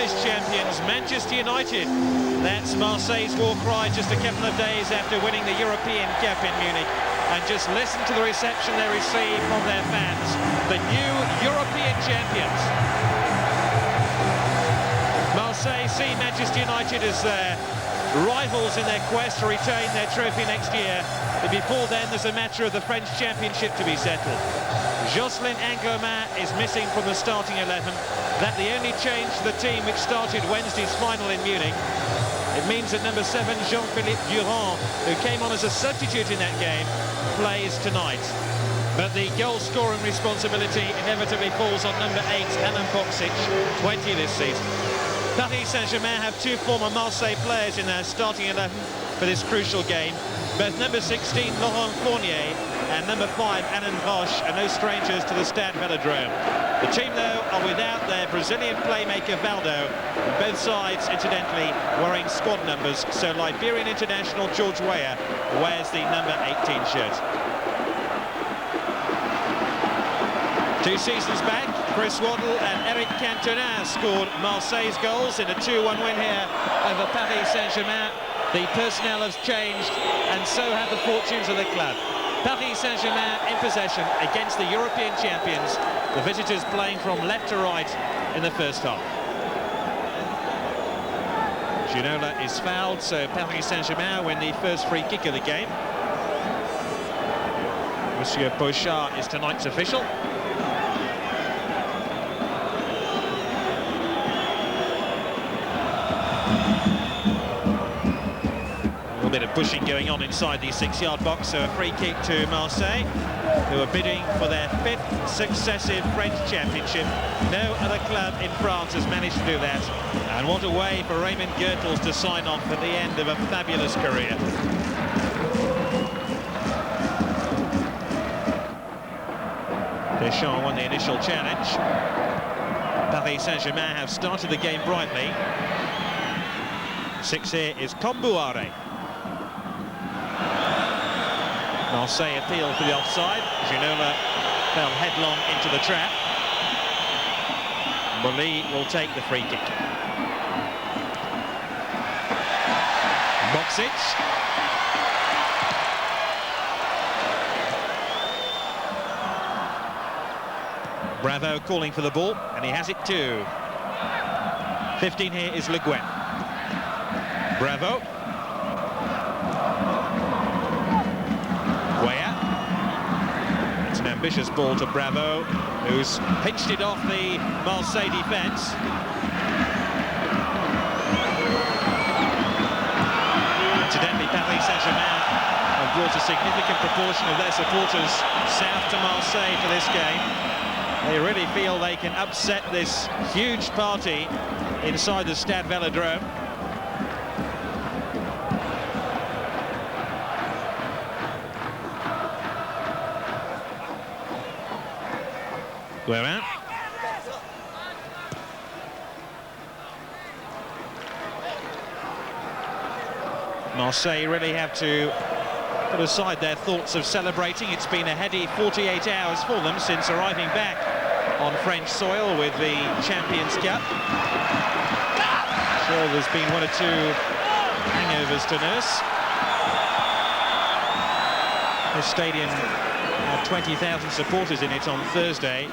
English champions, Manchester United. That's Marseille's war cry just a couple of days after winning the European Cup in Munich. And just listen to the reception they receive from their fans. The new European champions. Marseille see Manchester United as their rivals in their quest to retain their trophy next year. But before then, there's a matter of the French Championship to be settled. Jocelyn Angloma is missing from the starting 11. That the only change to the team which started Wednesday's final in Munich. It means that number 7, Jean-Philippe Durand, who came on as a substitute in that game, plays tonight. But the goal-scoring responsibility inevitably falls on number 8, Alan Boksic, 20 this season. Paris Saint-Germain have two former Marseille players in their starting 11 for this crucial game. Both number 16, Laurent Fournier, and number 5, Alain Roche, are no strangers to the Stade Velodrome. The team, though, are without their Brazilian playmaker Valdo. Both sides, incidentally, wearing squad numbers, so Liberian international George Weah wears the number 18 shirt. 2 seasons back, Chris Waddle and Eric Cantona scored Marseille's goals in a 2-1 win here over Paris Saint-Germain. The personnel has changed, and so have the fortunes of the club. Paris Saint-Germain in possession against the European champions. The visitors playing from left to right in the first half. Ginola is fouled, so Paris Saint-Germain win the first free kick of the game. Monsieur Pochard is tonight's official. A bit of pushing going on inside the 6-yard box, so a free kick to Marseille, who are bidding for their 5th successive French championship. No other club in France has managed to do that, and what a way for Raymond Goethals to sign off at the end of a fabulous career. Deschamps won the initial challenge. Paris Saint-Germain have started the game brightly. 6 here is Kombouaré. Marseille appealed for the offside. Ginola fell headlong into the trap. Bolly will take the free kick. Boksic. Bravo calling for the ball, and he has it too. 15 here is Le Guen. Bravo. It's an ambitious ball to Bravo, who's pinched it off the Marseille defence. Incidentally, Paris Saint-Germain have brought a significant proportion of their supporters south to Marseille for this game. They really feel they can upset this huge party inside the Stade Velodrome. Guerin. Marseille really have to put aside their thoughts of celebrating. It's been a heady 48 hours for them since arriving back on French soil with the Champions Cup. Sure, there's been 1 or 2 hangovers to nurse. The stadium had 20,000 supporters in it on Thursday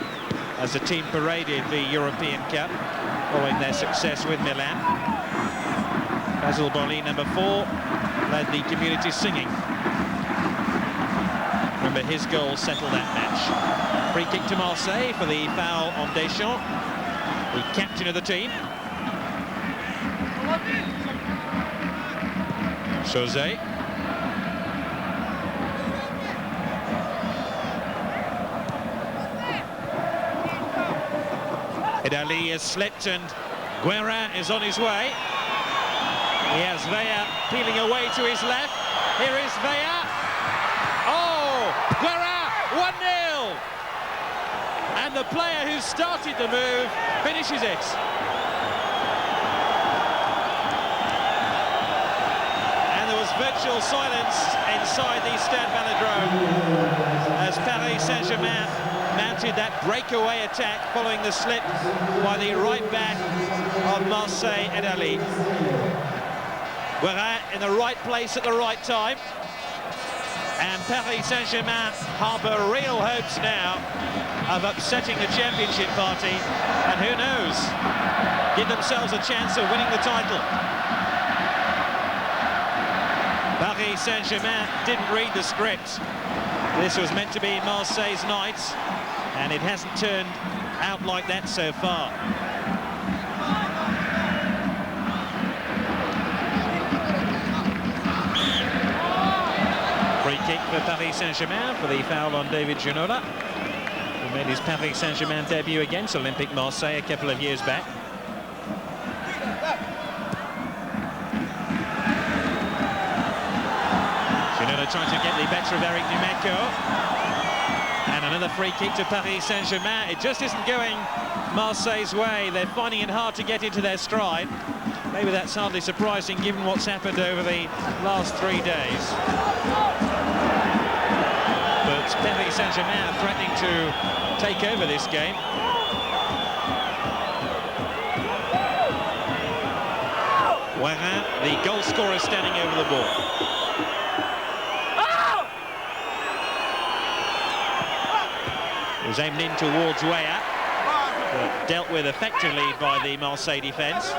as the team paraded the European Cup following their success with Milan. Basil Bolly, number 4, led the community singing. Remember, his goal settled that match. Free kick to Marseille for the foul on Deschamps, the captain of the team. José. Idali has slipped and Guerin is on his way. He has Weah peeling away to his left. Here is Weah. Oh, Guerin, 1-0. And the player who started the move finishes it. And there was virtual silence inside the Stade Velodrome as Paris Saint-Germain mounted that breakaway attack following the slip by the right back of Marseille and Ali. Guérin in the right place at the right time. And Paris Saint-Germain harbour real hopes now of upsetting the championship party. And who knows, give themselves a chance of winning the title. Paris Saint-Germain didn't read the script. This was meant to be Marseille's night, and it hasn't turned out like that so far. Free kick for Paris Saint-Germain for the foul on David Ginola, who made his Paris Saint-Germain debut against Olympique Marseille a couple of years back. Ginola trying to get the better of Eric Dimeco. And another free kick to Paris Saint-Germain. It just isn't going Marseille's way. They're finding it hard to get into their stride. Maybe that's hardly surprising given what's happened over the last 3 days. But Paris Saint-Germain threatening to take over this game. Guérin, the goal scorer, standing over the ball. It was aimed in towards Weah, but dealt with effectively by the Marseille defence.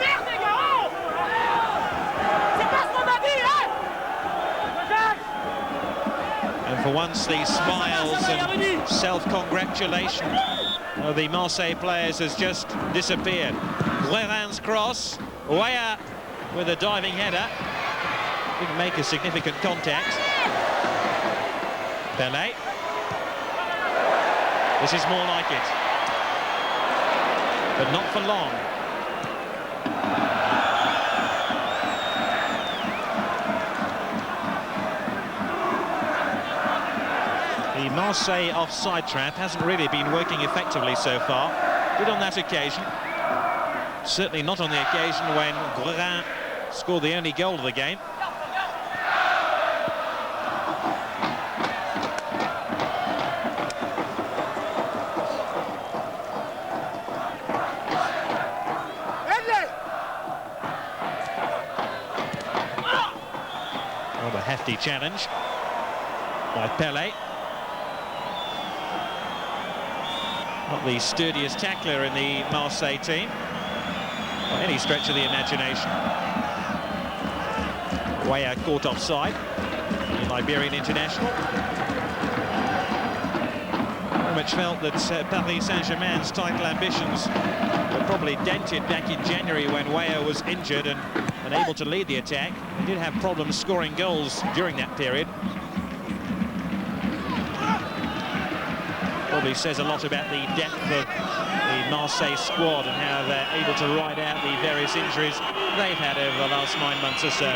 And for once, the smiles and self-congratulation of the Marseille players has just disappeared. Guérin's cross, Weah with a diving header, didn't make a significant contact. Pelé. This is more like it, but not for long. The Marseille offside trap hasn't really been working effectively so far. Did on that occasion. Certainly not on the occasion when Guérin scored the only goal of the game. A hefty challenge by Pelé. Not the sturdiest tackler in the Marseille team by any stretch of the imagination. Weah caught offside, the Liberian international. Very much felt that Paris Saint-Germain's title ambitions were probably dented back in January when Weah was injured and unable to lead the attack. They did have problems scoring goals during that period. Probably says a lot about the depth of the Marseille squad and how they're able to ride out the various injuries they've had over the last 9 months or so.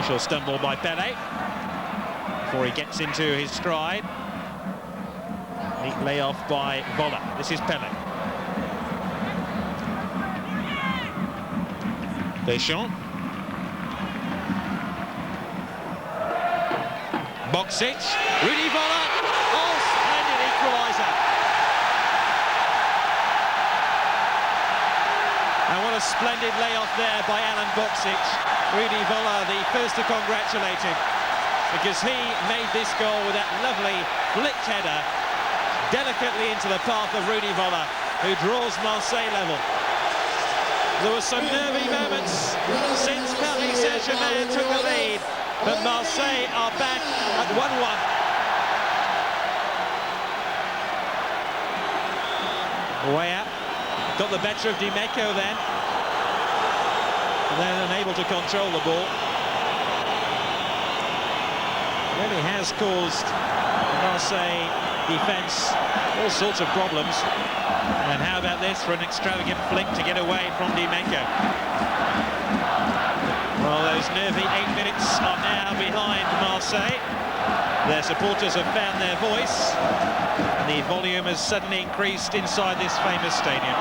Initial stumble by Pelé before he gets into his stride. Neat layoff by Vola. This is Pelé. Deschamps. Boksic. Rudy Vola. Oh, splendid equaliser. And what a splendid layoff there by Alan Boksic. Rudy Vola, the first to congratulate him, because he made this goal with that lovely flicked header delicately into the path of Rudy Vola, who draws Marseille level. There were some nervy moments since Paris Saint-Germain took the lead, but Marseille are back at 1-1. Weah got the better of Dimeco then, and then unable to control the ball. Really has caused the Marseille defence all sorts of problems. And how about this for an extravagant flick to get away from Dimeco? Well, those nervy 8 minutes are now behind Marseille. Their supporters have found their voice, and the volume has suddenly increased inside this famous stadium.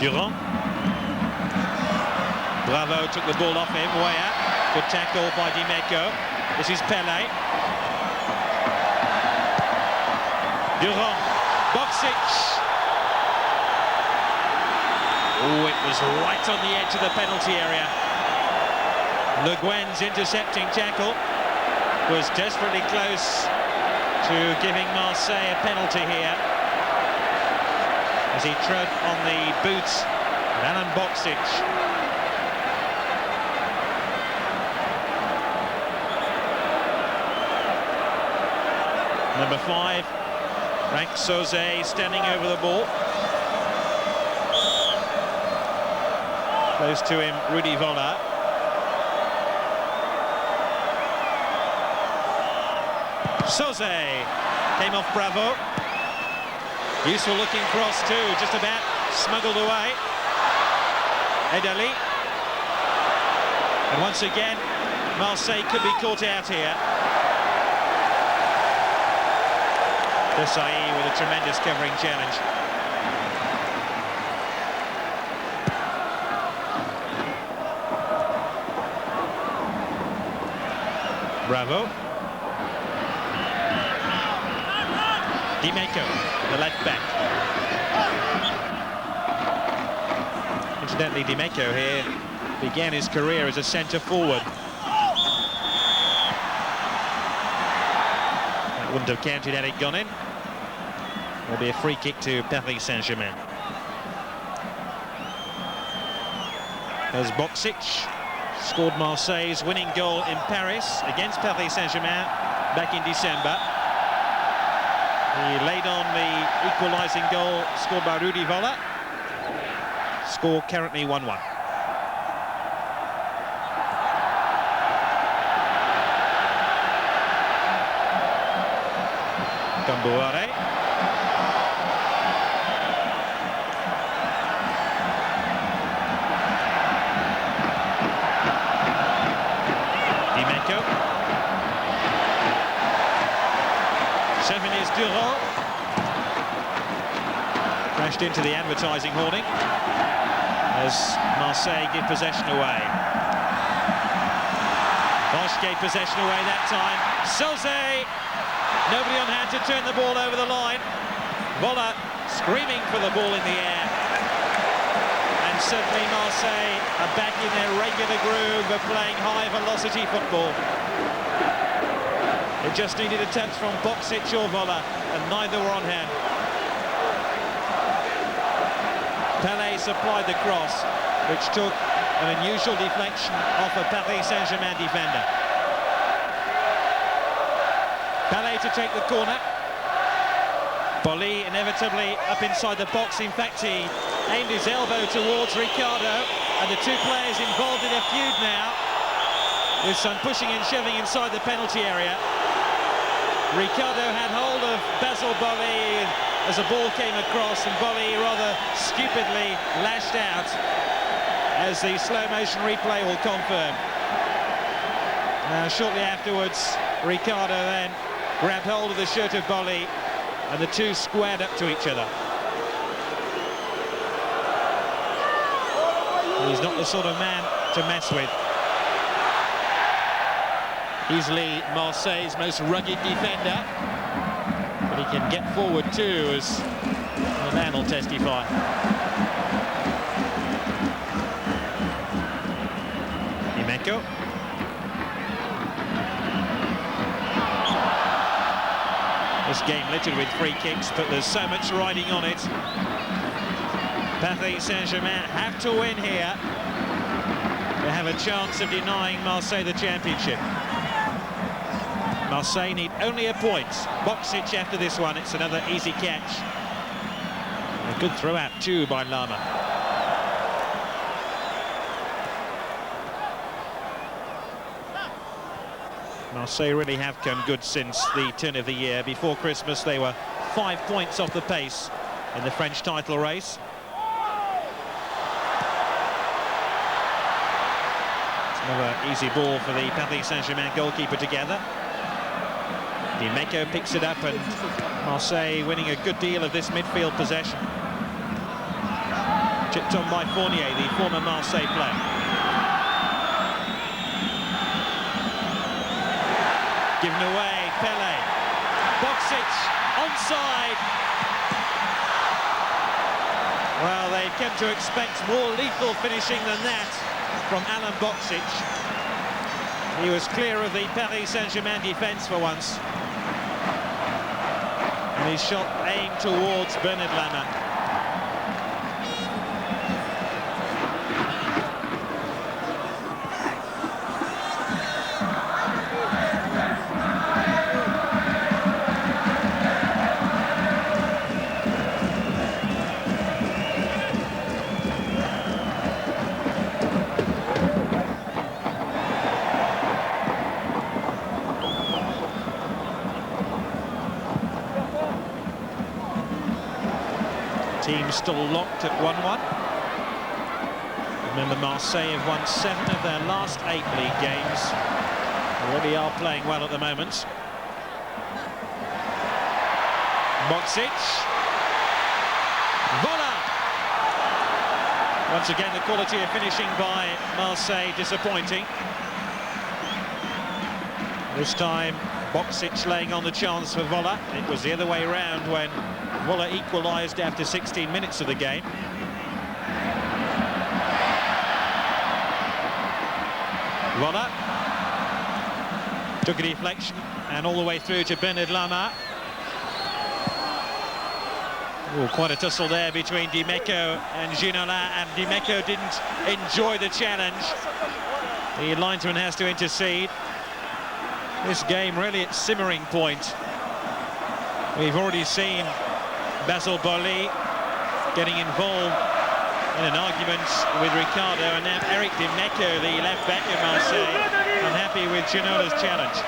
Durand. Bravo took the ball off him, way out. Good tackle by Dimeco. This is Pelé. Durand. Boksic. Oh, it was right on the edge of the penalty area. Le Guen's intercepting tackle was desperately close to giving Marseille a penalty here, as he trod on the boots of Alan Boksic. Number 5, Franck Sauzet, standing over the ball. Close to him, Rudi Völler. Sauzet came off Bravo. Useful looking cross too, just about smuggled away. Edali. And once again, Marseille could be caught out here. Desailly with a tremendous covering challenge. Bravo. Dimeco, the left back. Incidentally, Dimeco here began his career as a centre forward. That wouldn't have counted had it gone in. There'll be a free kick to Paris Saint-Germain. There's Boksic. Scored Marseille's winning goal in Paris against Paris Saint-Germain back in December. He laid on the equalising goal scored by Rudi Völler. Score currently 1-1. Camboire. Durand crashed into the advertising hoarding as Marseille give possession away. Bosch gave possession away that time. Sauzet, nobody on hand to turn the ball over the line. Völler screaming for the ball in the air. And certainly Marseille are back in their regular groove of playing high velocity football. It just needed a touch from Boksic or Völler, and neither were on hand. Pelé supplied the cross, which took an unusual deflection off a Paris Saint-Germain defender. Pelé to take the corner. Bolly inevitably up inside the box. In fact, he aimed his elbow towards Ricardo, and the two players involved in a feud now, with some pushing and shoving inside the penalty area. Ricardo had hold of Basile Boli as the ball came across, and Boli rather stupidly lashed out, as the slow motion replay will confirm. Shortly afterwards, Ricardo then grabbed hold of the shirt of Boli, and the two squared up to each other. He's not the sort of man to mess with. Easily Marseille's most rugged defender, but he can get forward too, as the man will testify. Dimeco. This game littered with free kicks, but there's so much riding on it. Paris Saint-Germain have to win here to have a chance of denying Marseille the championship. Marseille need only a point. Boksic after this one, it's another easy catch. A good throw out too by Lama. Marseille really have come good since the turn of the year. Before Christmas they were 5 points off the pace in the French title race. Another easy ball for the Paris Saint-Germain goalkeeper to gather. Dimeco picks it up, and Marseille winning a good deal of this midfield possession. Chipped on by Fournier, the former Marseille player. Given away, Pelé. Boksic, onside. Well, they've come to expect more lethal finishing than that from Alan Boksic. He was clear of the Paris Saint-Germain defence for once. And his shot aimed towards Bernard Lama. Team still locked at 1-1. Remember, Marseille have won 7 of their last 8 league games. They really are playing well at the moment. Boksic. Vola. Once again, the quality of finishing by Marseille disappointing. This time, Boksic laying on the chance for Vola. It was the other way round when Vola equalised after 16 minutes of the game. Vola took a deflection and all the way through to Bernard Lama. Oh, quite a tussle there between Dimeco and Ginola, and Dimeco didn't enjoy the challenge. The linesman has to intercede. This game really at simmering point. We've already seen Basile Boli getting involved in an argument with Ricardo, and now Eric Dimeco, the left back of Marseille, unhappy with Ginola's challenge.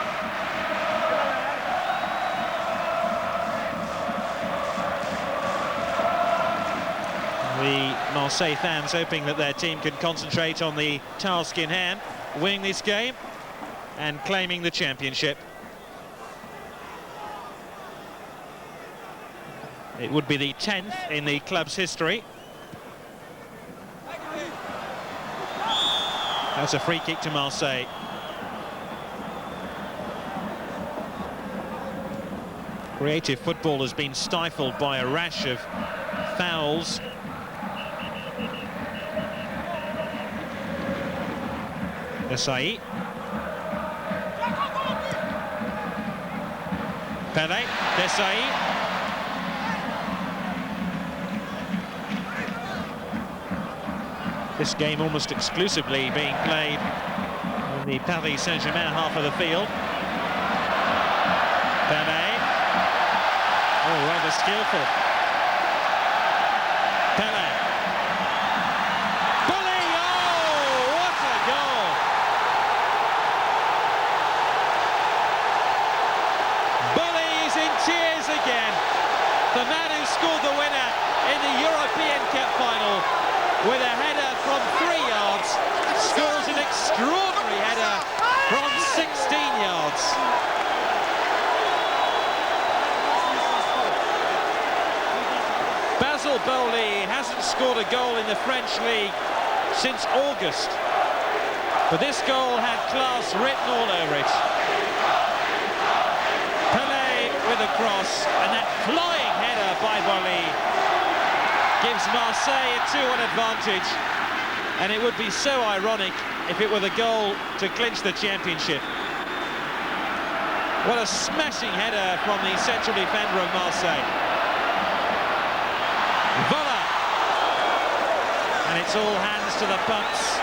The Marseille fans hoping that their team can concentrate on the task in hand, winning this game and claiming the championship. It would be the 10th in the club's history. That's a free kick to Marseille. Creative football has been stifled by a rash of fouls. Desailly. Pelé, Desailly. This game almost exclusively being played in the Paris Saint-Germain half of the field. Pelé. Oh, rather skillful. Pelé. Bully! Oh, what a goal! Bully is in tears again. The man who scored the winner in the European Cup final with a header from 3 yards, scores an extraordinary header from 16 yards. Basile Boli hasn't scored a goal in the French league since August, but this goal had class written all over it. Pelé with a cross, and that flying header by Boli gives Marseille a 2-1 advantage, and it would be so ironic if it were the goal to clinch the championship. What a smashing header from the central defender of Marseille. Vola! And it's all hands to the pumps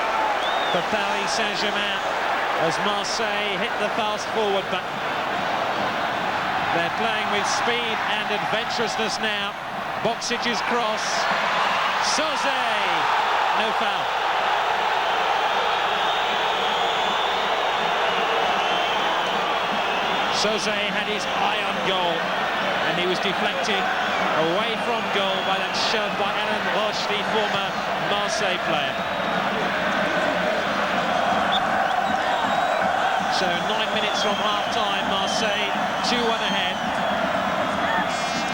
for Paris Saint-Germain as Marseille hit the fast-forward button. They're playing with speed and adventurousness now. Boksic's cross. Sauzé! No foul. Sauzé had his eye on goal, and he was deflected away from goal by that shove by Alain Roche, the former Marseille player. So 9 minutes from half-time, Marseille 2-1 ahead.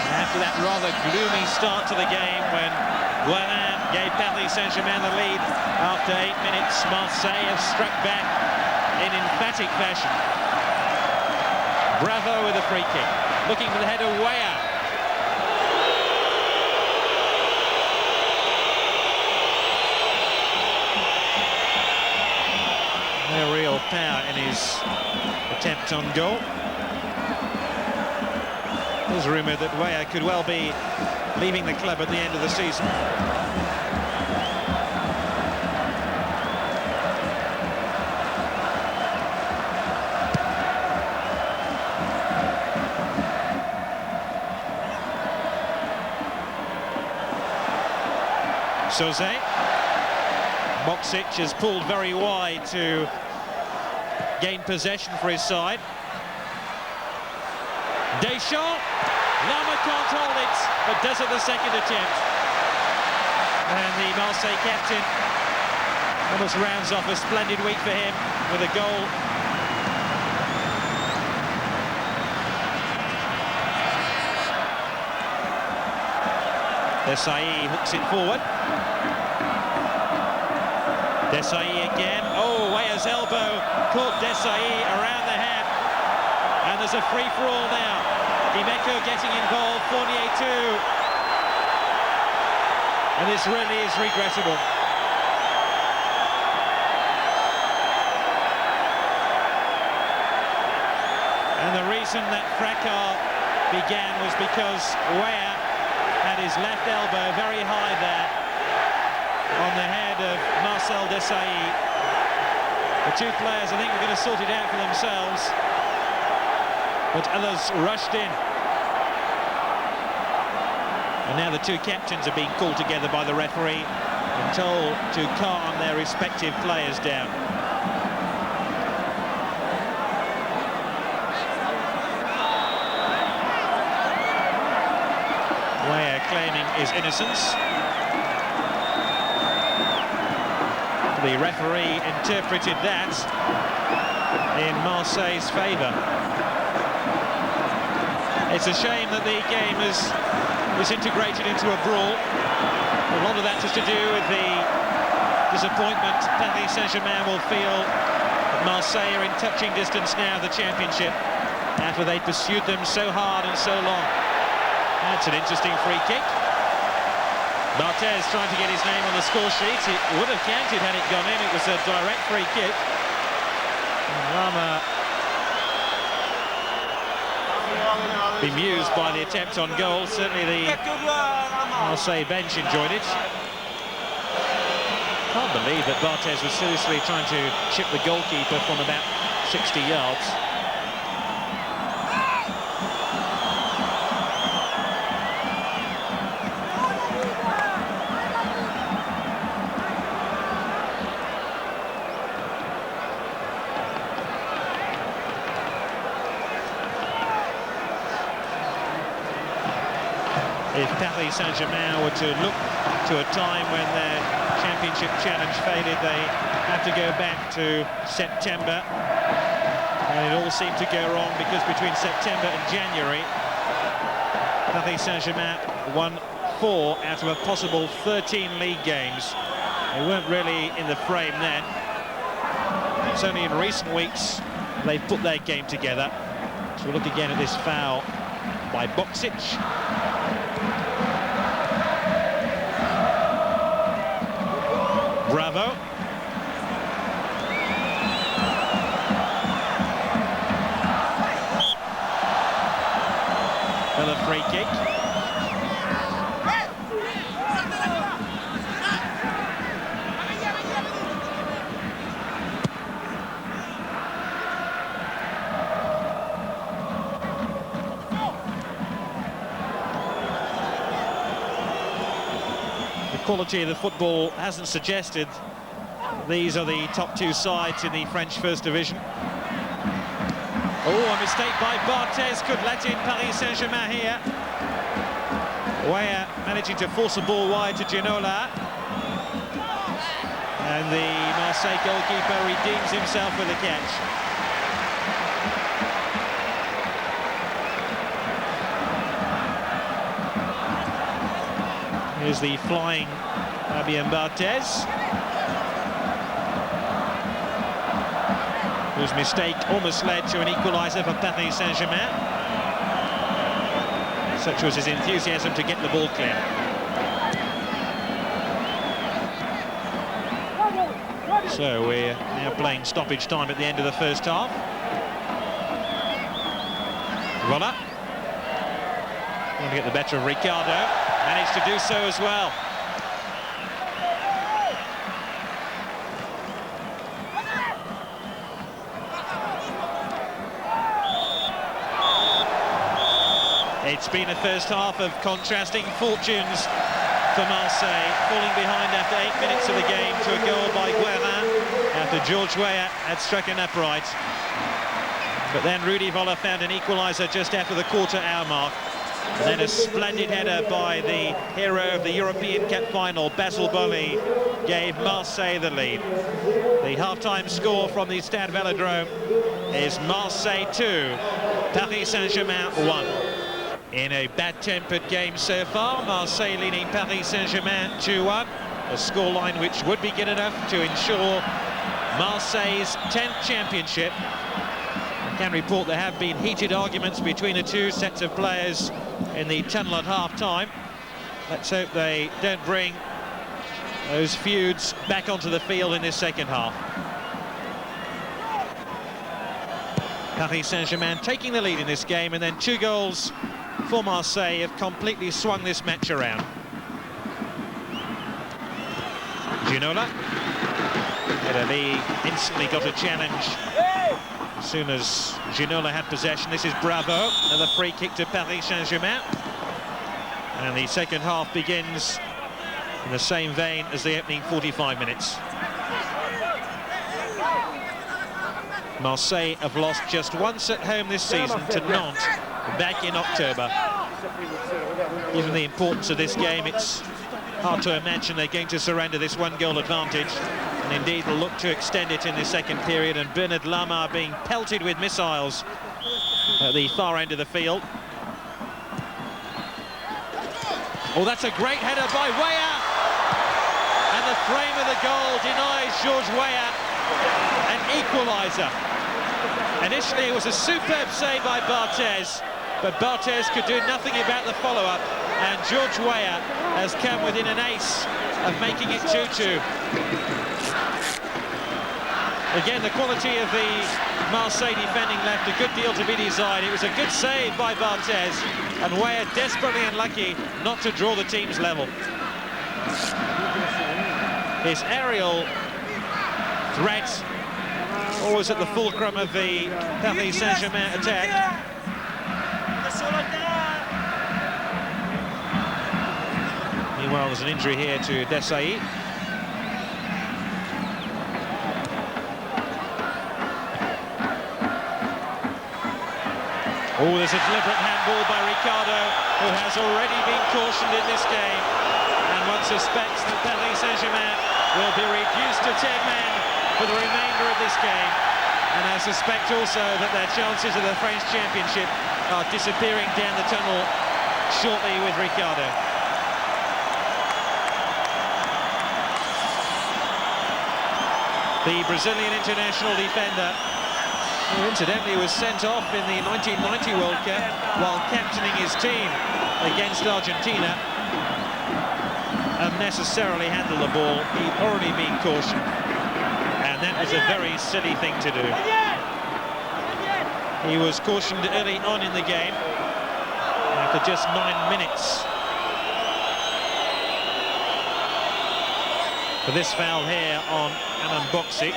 After that rather gloomy start to the game when Guérin gave Paris Saint-Germain the lead after 8 minutes, Marseille have struck back in emphatic fashion. Bravo with a free kick. Looking for the header, Weah. No real power in his attempt on goal. There's rumoured that Weah could well be leaving the club at the end of the season. Jose. Boksic has pulled very wide to gain possession for his side. Deschamps. Lama can't hold it, but does at the second attempt. And the Marseille captain almost rounds off a splendid week for him with a goal. Desailly hooks it forward. Desailly again. Oh, Weah's elbow caught Desailly around the head. And there's a free-for-all now. Dimeco getting involved, Fournier too. And this really is regrettable. And the reason that fracas began was because Weah had his left elbow very high there on the head of Marcel Desailly. The two players, I think, were going to sort it out for themselves, but others rushed in. And now the two captains are being called together by the referee and told to calm their respective players down. Weah claiming his innocence. The referee interpreted that in Marseille's favour. It's a shame that the game is disintegrated into a brawl. A lot of that has to do with the disappointment Paris Saint-Germain will feel that Marseille are in touching distance now of the championship after they pursued them so hard and so long. That's an interesting free kick. Barthez trying to get his name on the score sheet. It would have counted had it gone in. It was a direct free kick. And Lama bemused by the attempt on goal. Certainly the Marseille bench enjoyed it. Can't believe that Barthez was seriously trying to chip the goalkeeper from about 60 yards. If Paris Saint-Germain were to look to a time when their championship challenge faded, they have to go back to September. And it all seemed to go wrong because between September and January, Paris Saint-Germain won 4 out of a possible 13 league games. They weren't really in the frame then. It's only in recent weeks they've put their game together. So we'll look again at this foul by Boksic. Bravo. Another free kick. The quality of the football hasn't suggested these are the top 2 sides in the French First Division. Oh, a mistake by Barthez could let in Paris Saint-Germain here. Weah managing to force a ball wide to Ginola. And the Marseille goalkeeper redeems himself with a catch. Here's the flying Fabien Barthez, whose mistake almost led to an equaliser for Paris Saint-Germain. Such was his enthusiasm to get the ball clear. So we're now playing stoppage time at the end of the first half. Roller. Going to get the better of Ricardo. Managed to do so as well. It's been a first half of contrasting fortunes for Marseille, falling behind after 8 minutes of the game to a goal by Guérin after George Weah had struck an upright. But then Rudy Voller found an equaliser just after the quarter-hour mark. And then a splendid header by the hero of the European Cup final, Basile Boli, gave Marseille the lead. The half-time score from the Stade Vélodrome is Marseille 2, Paris Saint-Germain 1. In a bad-tempered game so far, Marseille leading Paris Saint-Germain 2-1, a scoreline which would be good enough to ensure Marseille's 10th championship. I can report there have been heated arguments between the two sets of players in the tunnel at half-time. Let's hope they don't bring those feuds back onto the field in this second half. Paris Saint-Germain taking the lead in this game, and then 2 goals for Marseille have completely swung this match around. Ginola. Lee instantly got a challenge as soon as Ginola had possession. This is Bravo, another free kick to Paris Saint-Germain. And the second half begins in the same vein as the opening 45 minutes. Marseille have lost just once at home this season to Nantes back in October. Given the importance of this game, it's hard to imagine they're going to surrender this 1-goal advantage, and indeed will look to extend it in the second period. And Bernard Lama being pelted with missiles at the far end of the field. Oh, that's a great header by Weah, and the frame of the goal denies George Weah an equaliser. Initially it was a superb save by Barthez, but Barthez could do nothing about the follow-up, and George Weah has come within an ace of making it 2-2. Again, the quality of the Marseille defending left a good deal to be desired. It was a good save by Barthez, and Weah desperately unlucky not to draw the team's level. His aerial threat always at the fulcrum of the Paris Saint-Germain attack. Meanwhile, there's an injury here to Desailly. Oh, there's a deliberate handball by Ricardo, who has already been cautioned in this game, and one suspects that Paris Saint-Germain will be reduced to 10 men for the remainder of this game, and I suspect also that their chances of the French championship are disappearing down the tunnel shortly with Ricardo. The Brazilian international defender, who incidentally was sent off in the 1990 World Cup while captaining his team against Argentina, unnecessarily handled the ball. He'd already been cautioned, and that was a very silly thing to do. He was cautioned early on in the game, after just 9 minutes. For this foul here on Alan Boksic.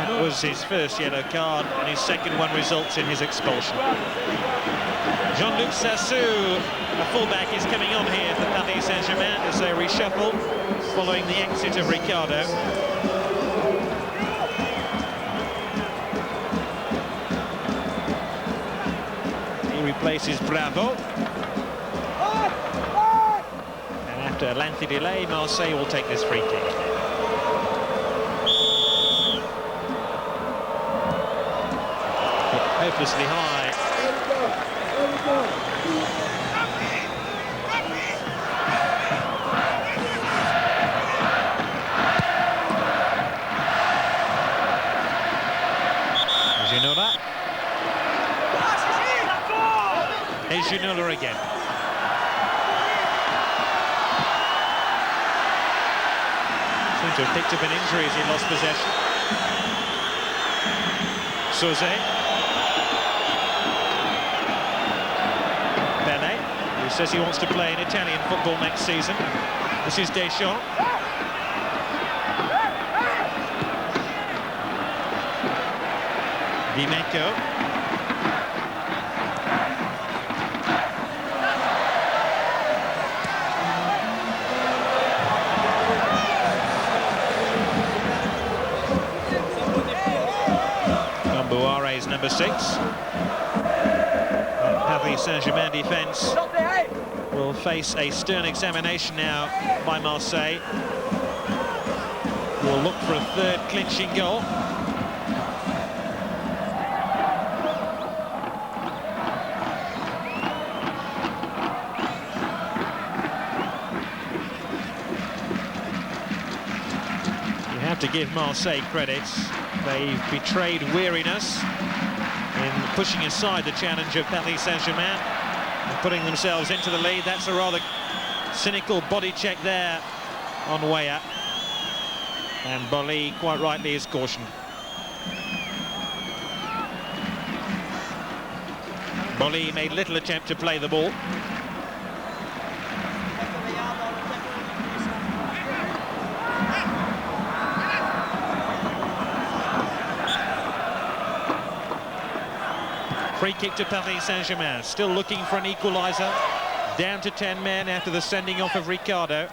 That was his first yellow card, and his second one results in his expulsion. Jean-Luc Sassou, a fullback, is coming on here for Paris Saint-Germain as they reshuffle following the exit of Ricardo. He replaces Bravo. And after a lengthy delay, Marseille will take this free kick. Hopelessly high. is Ginola again. Seems to have picked up an injury as he lost possession. Soze. Pele, who says he wants to play in Italian football next season. This is Deschamps. Dimeco. Buare's number 6. Paris Saint-Germain defence will face a stern examination now by Marseille. Will look for a third clinching goal. You have to give Marseille credit. They've betrayed weariness in pushing aside the challenge of Paris Saint-Germain and putting themselves into the lead. That's a rather cynical body check there on Weah. And Bolly, quite rightly, is cautioned. Bolly made little attempt to play the ball. Free kick to Paris Saint-Germain, still looking for an equaliser. Down to 10 men after the sending off of Ricardo.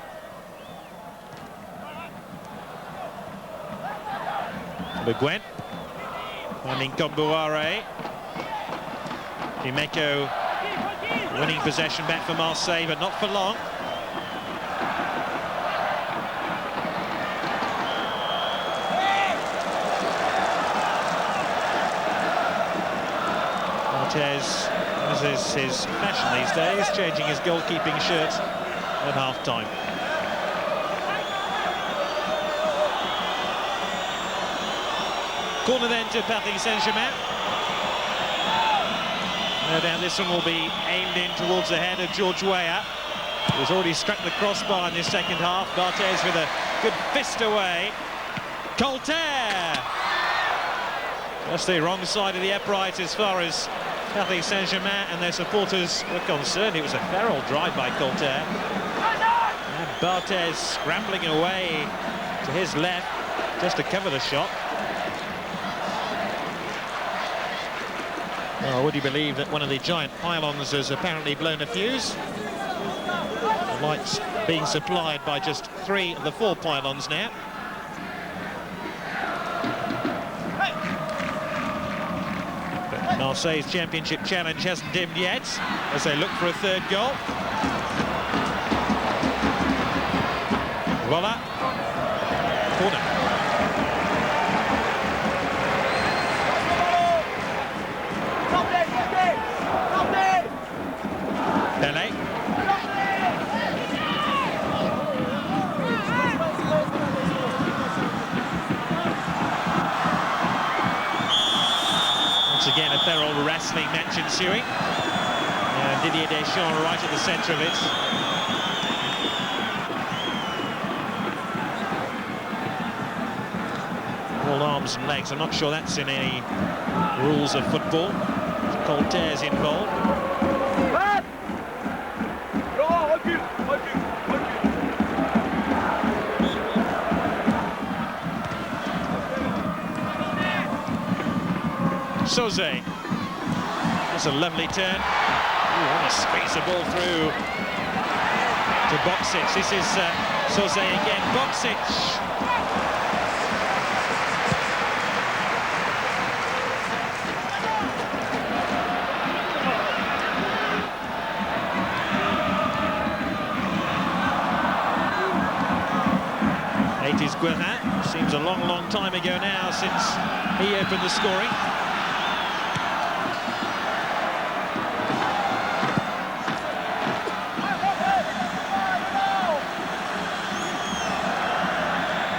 Le Guen, finding Comboiré. Dimeco winning possession back for Marseille, but not for long. Barthez, as is his fashion these days, changing his goalkeeping shirt at half-time. Corner then to Paris Saint-Germain. No doubt this one will be aimed in towards the head of George Weah, who's already struck the crossbar in this second half. Barthez with a good fist away. Colter! Just the wrong side of the upright as far as Paris Saint-Germain and their supporters were concerned. It was a feral drive by Colter. And Barthez scrambling away to his left just to cover the shot. Well, would you believe that one of the giant pylons has apparently blown a fuse? The lights being supplied by just 3 of the 4 pylons now. But Marseille's championship challenge hasn't dimmed yet as they look for a third goal. Voila. Corner. Pele. Once again, a feral wrestling match ensuing. Didier Deschamps right at the centre of it. All arms and legs. I'm not sure that's in any rules of football. Colter's involved. Soze. That's a lovely turn. Want to squeeze the ball through to Boksic. This is Soze again. Boksic. It is Guerin. Seems a long, long time ago now since he opened the scoring.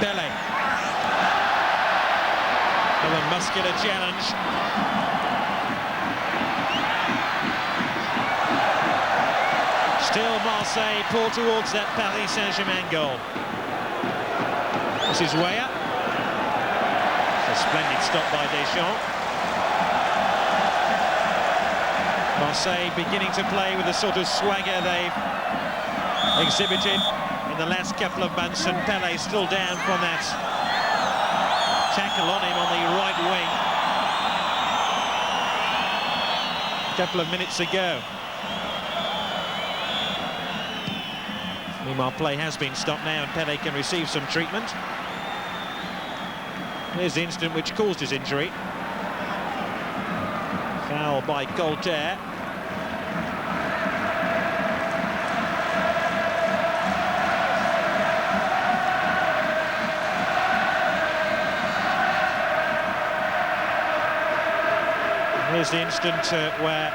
Pele. Another muscular challenge. Still Marseille pull towards that Paris Saint-Germain goal. This is Weah. It's a splendid stop by Deschamps. Marseille beginning to play with the sort of swagger they've exhibited in the last couple of months, and Pelé still down from that tackle on him on the right wing a couple of minutes ago. Meanwhile, play has been stopped now and Pelé can receive some treatment. Here's the incident which caused his injury. Foul by Colter. Here's the instant where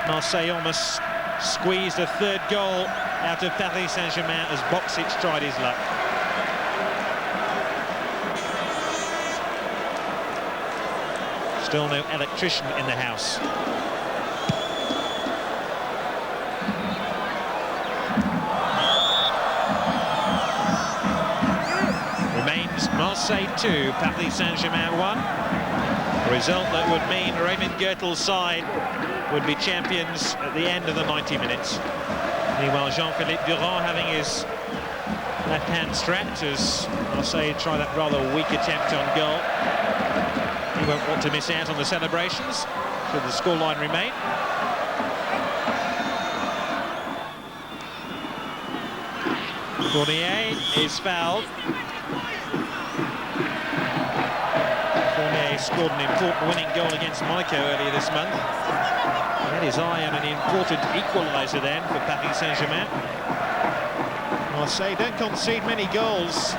Marseille almost squeezed a third goal out of Paris Saint-Germain as Boksic tried his luck. Still no electrician in the house. Remains Marseille 2, Paris Saint-Germain 1. A result that would mean Raymond Goethel's side would be champions at the end of the 90 minutes. Meanwhile, Jean-Philippe Durand having his left hand strapped as Marseille try that rather weak attempt on goal. He won't want to miss out on the celebrations should the scoreline remain. Fournier is fouled. Fournier scored an important winning goal against Monaco earlier this month. He had his eye on an important equaliser then for Paris Saint-Germain. Marseille don't concede many goals.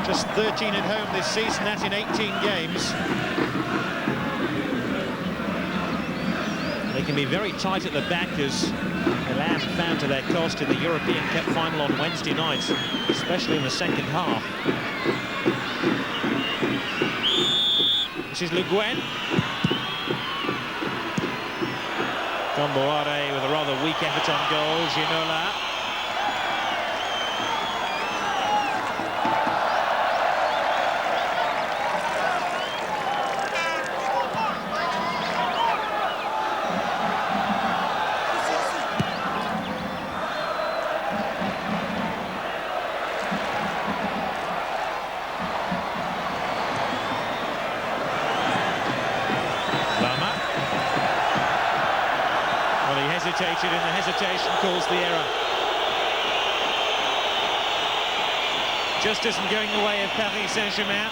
Just 13 at home this season, that in 18 games. They can be very tight at the back as Milan found to their cost in the European Cup final on Wednesday night, especially in the second half. This is Le Guen. Comboiré with a rather weak effort on goal. Ginola. And the hesitation caused the error. Just isn't going the way of Paris Saint-Germain.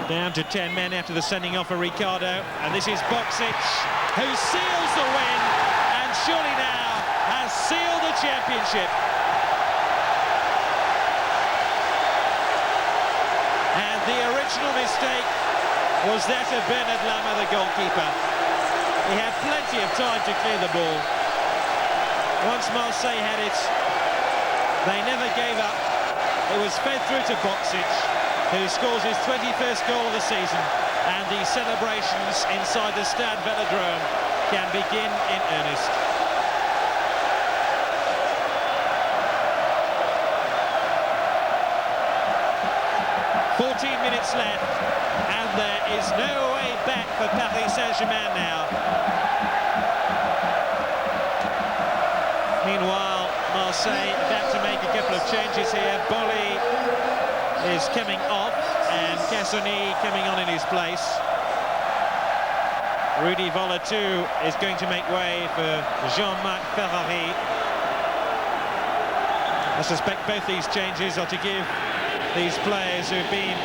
Down to 10 men after the sending off of Ricardo, and this is Boksic who seals the win and surely now has sealed the championship. And the original mistake was that of Bernard Lama, the goalkeeper. He had plenty of time to clear the ball. Once Marseille had it, they never gave up. It was fed through to Boksic, who scores his 21st goal of the season, and the celebrations inside the Stade Velodrome can begin in earnest. Minutes left, and there is no way back for Paris Saint-Germain now. Meanwhile, Marseille about to make a couple of changes here. Bolly is coming off, and Cassoni coming on in his place. Rudy Voller too is going to make way for Jean-Marc Ferrari. I suspect both these changes are to give these players who've been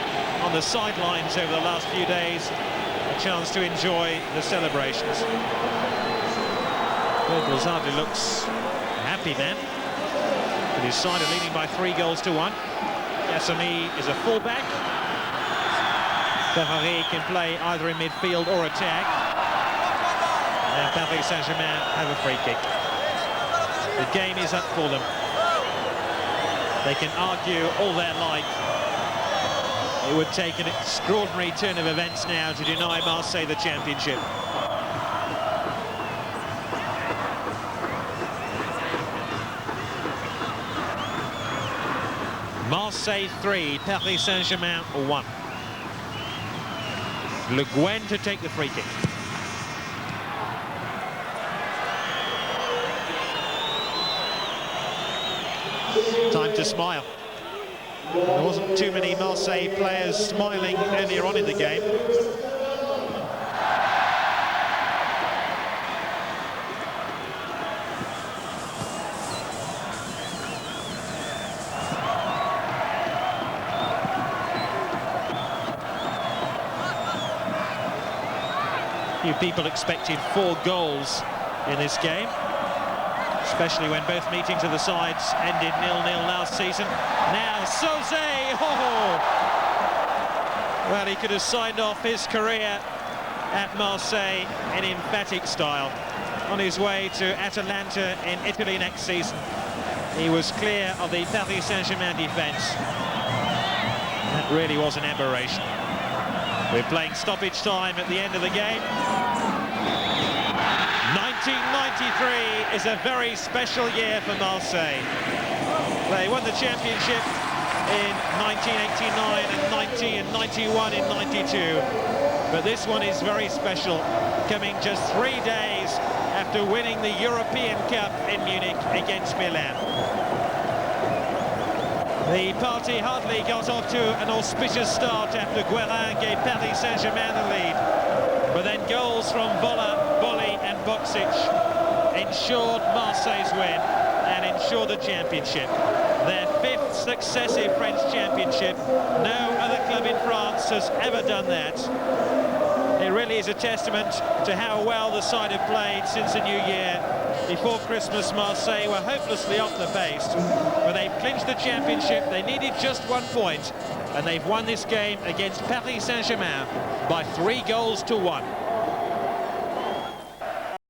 on the sidelines over the last few days a chance to enjoy the celebrations. Goethel's hardly looks happy then, with his side are leading by 3-1. Cassoni is a fullback. Ferrari can play either in midfield or attack. Now Paris Saint-Germain have a free kick. The game is up for them. They can argue all their like. It would take an extraordinary turn of events now to deny Marseille the championship. Marseille 3, Paris Saint-Germain 1. Le Guen to take the free kick. Time to smile. There wasn't too many Marseille players smiling earlier on in the game. Few people expected 4 goals in this game, especially when both meetings of the sides ended 0-0 last season. Now Sauzet, oh! Well, he could have signed off his career at Marseille in emphatic style. On his way to Atalanta in Italy next season, he was clear of the Paris Saint-Germain defence. That really was an aberration. We're playing stoppage time at the end of the game. 1993 is a very special year for Marseille. They won the championship in 1989 and 90 and 91 in 92. But this one is very special, coming just 3 days after winning the European Cup in Munich against Milan. The party hardly got off to an auspicious start after Guérin gave Paris Saint-Germain the lead. But then goals from Vola, Bolly and Boksic ensured Marseille's win and ensured the championship. Their 5th successive French championship. No other club in France has ever done that. It really is a testament to how well the side have played since the new year. Before Christmas, Marseille were hopelessly off the pace, but they've clinched the championship. They needed just 1 point, and they've won this game against Paris Saint-Germain by 3 goals to 1.